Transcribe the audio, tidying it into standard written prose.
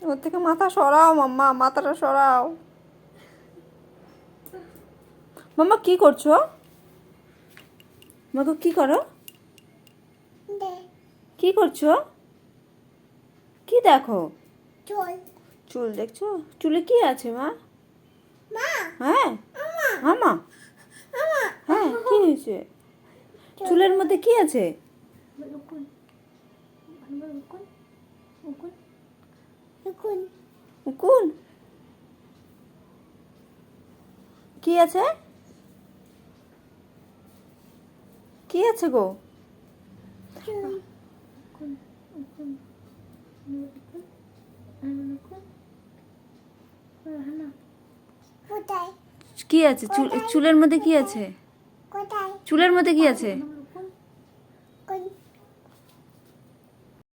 ওর থেকে মাথা সরাও মাম্মা, মাথাটা সরাও। মাম্মা কি করছো? মাগো কি করো? কি করছো? কি দেখো? চুল দেখছো? চুলে কি আছে মা? হ্যাঁ মামা, হ্যাঁ কি হয়েছে? চুলের মধ্যে কি আছে? উকুন? কি আছে? কি আছে গো? কি আছে? চুলের মধ্যে কি আছে? চুলের মধ্যে কি আছে?